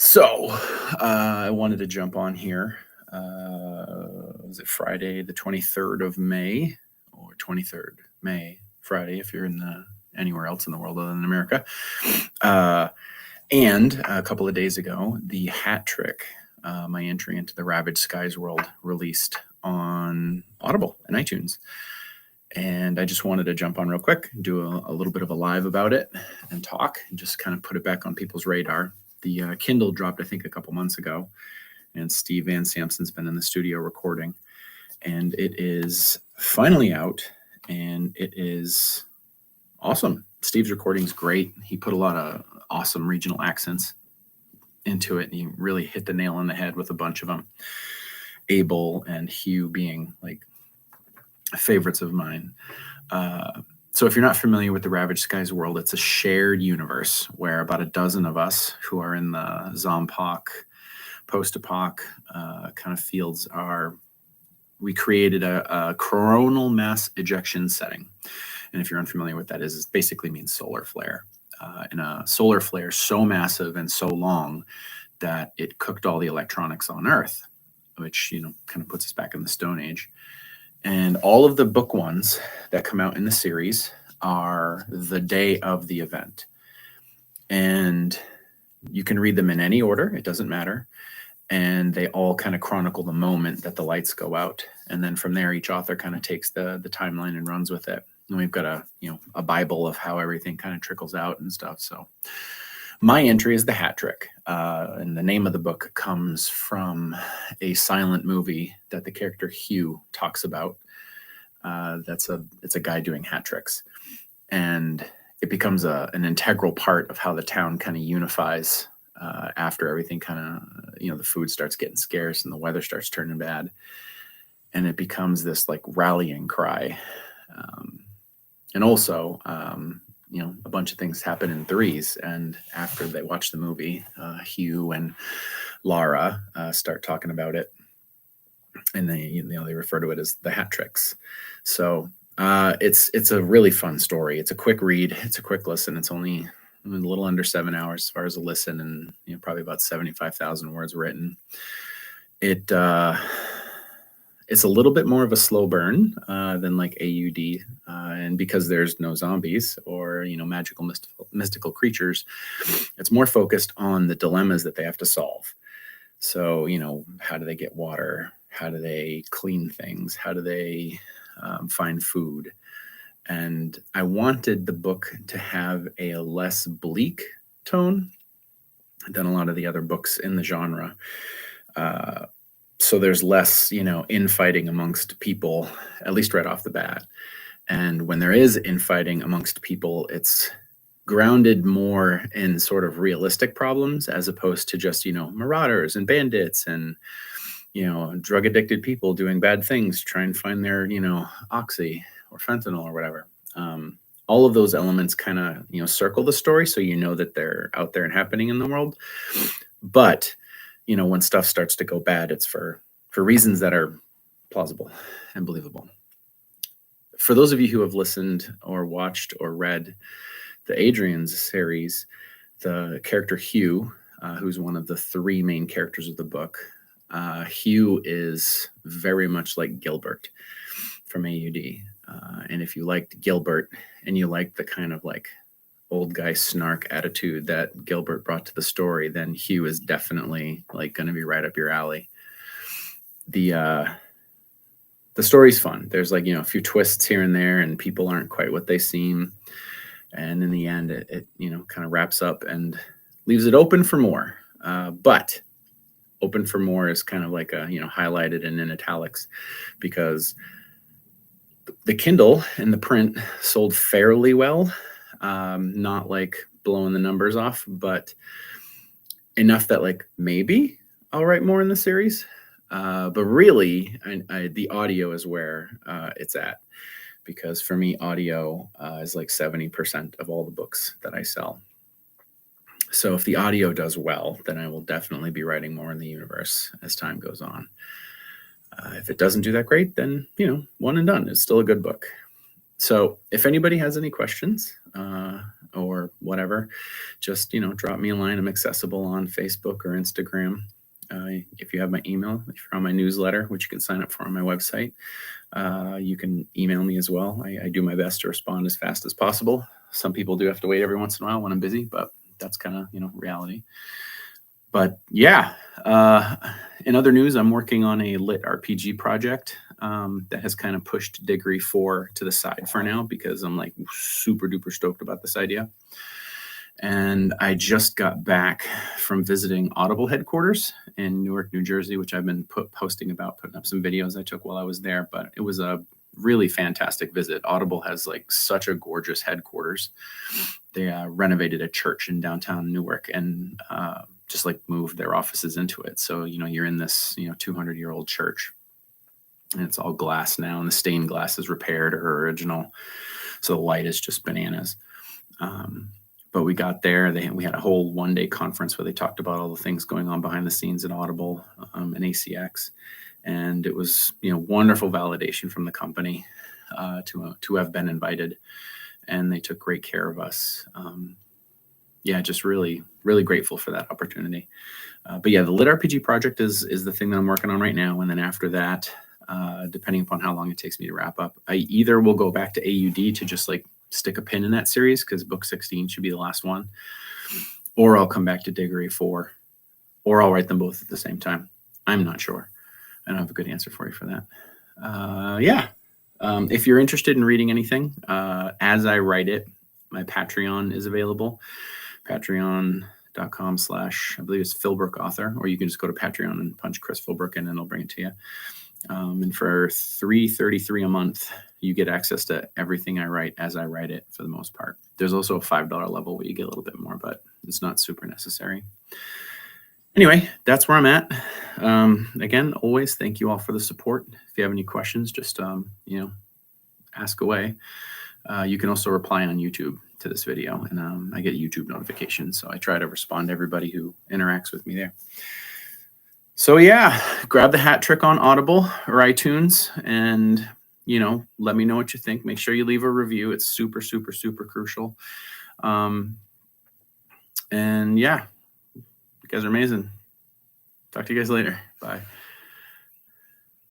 So, I wanted to jump on here. Was it Friday, the 23rd of May, or 23rd May, Friday, if you're in anywhere else in the world other than America. And a couple of days ago, the Hat Trick, my entry into the Ravaged Skies world, released on Audible and iTunes. And I just wanted to jump on real quick, do a little bit of a live about it and talk, and just kind of put it back on people's radar. The Kindle dropped, I think, a couple months ago, and Steve Van Samson's been in the studio recording, and it is finally out, and it is awesome. Steve's recording is great. He put a lot of awesome regional accents into it, and he really hit the nail on the head with a bunch of them. Abel and Hugh being like favorites of mine. So if you're not familiar with the Ravaged Skies world, it's a shared universe where about a dozen of us who are in the Zompoc, post-apoc kind of fields we created a coronal mass ejection setting. And if you're unfamiliar with that is, it basically means solar flare. And a solar flare so massive and so long that it cooked all the electronics on Earth, which, kind of puts us back in the Stone Age. And all of the book ones that come out in the series are the day of the event. And you can read them in any order. It doesn't matter. And they all kind of chronicle the moment that the lights go out. And then from there, each author kind of takes the timeline and runs with it. And we've got a Bible of how everything kind of trickles out and stuff. So my entry is the Hat Trick. And the name of the book comes from a silent movie that the character Hugh talks about. It's a guy doing hat tricks, and it becomes an integral part of how the town kind of unifies after everything kind of, the food starts getting scarce and the weather starts turning bad, and it becomes this like rallying cry. And also, a bunch of things happen in threes, and after they watch the movie, Hugh and Laura start talking about it, and they refer to it as the hat tricks. So it's a really fun story. It's a quick read. It's a quick listen. It's only a little under 7 hours as far as a listen, and probably about 75,000 words written. It's a little bit more of a slow burn than like AUD, and because there's no zombies or magical mystical creatures, it's more focused on the dilemmas that they have to solve. So how do they get water? How do they clean things? How do they find food? And I wanted the book to have a less bleak tone than a lot of the other books in the genre. So there's less, infighting amongst people, at least right off the bat. And when there is infighting amongst people, it's grounded more in sort of realistic problems as opposed to just, marauders and bandits and, drug addicted people doing bad things to try and find their, oxy or fentanyl or whatever. All of those elements kind of, circle the story. So that they're out there and happening in the world. But when stuff starts to go bad, it's for reasons that are plausible and believable. For those of you who have listened or watched or read the Adrian's series, the character Hugh, who's one of the three main characters of the book, Hugh is very much like Gilbert from AUD. And if you liked Gilbert and you liked the kind of like old guy snark attitude that Gilbert brought to the story, then Hugh is definitely like going to be right up your alley. The story's fun. There's like, a few twists here and there, and people aren't quite what they seem. And in the end, it kind of wraps up and leaves it open for more. But open for more is kind of like highlighted and in italics, because the Kindle and the print sold fairly well. Not like blowing the numbers off, but enough that like maybe I'll write more in the series. But really, the audio is where it's at, because for me, audio is like 70% of all the books that I sell. So if the audio does well, then I will definitely be writing more in the universe as time goes on. If it doesn't do that great, then, one and done. It's still a good book. So if anybody has any questions, or whatever, just, drop me a line. I'm accessible on Facebook or Instagram. If you have my email, if you're on my newsletter, which you can sign up for on my website, you can email me as well. I do my best to respond as fast as possible. Some people do have to wait every once in a while when I'm busy, but that's kind of, reality. But yeah, in other news, I'm working on a lit RPG project that has kind of pushed Degree 4 to the side for now because I'm like super duper stoked about this idea. And I just got back from visiting Audible headquarters in Newark, New Jersey, which I've been putting up some videos I took while I was there. But it was a really fantastic visit. Audible has like such a gorgeous headquarters. They renovated a church in downtown Newark and just like moved their offices into it. So, you're in this, 200-year-old church and it's all glass now and the stained glass is repaired or original. So the light is just bananas. But we got there, we had a whole one-day conference where they talked about all the things going on behind the scenes at Audible and ACX. And it was, wonderful validation from the company to have been invited. And they took great care of us. Just really, really grateful for that opportunity. But yeah, the Lit RPG project is the thing that I'm working on right now. And then after that, depending upon how long it takes me to wrap up, I either will go back to AUD to just like stick a pin in that series because book 16 should be the last one, or I'll come back to Degree 4, or I'll write them both at the same time. I'm not sure. I don't have a good answer for you for that. If you're interested in reading anything as I write it, my Patreon is available. Patreon.com/ I believe it's Philbrook Author, or you can just go to Patreon and punch Chris Philbrook in and it'll bring it to you. And for $3.33 a month, you get access to everything I write as I write it for the most part. There's also a $5 level where you get a little bit more, but it's not super necessary. Anyway, that's where I'm at. Again, always thank you all for the support. If you have any questions, just, ask away. You can also reply on YouTube to this video, and I get YouTube notifications, so I try to respond to everybody who interacts with me there. So yeah, grab the Hat Trick on Audible or iTunes and, let me know what you think. Make sure you leave a review. It's super, super, super crucial. And yeah, you guys are amazing. Talk to you guys later. Bye.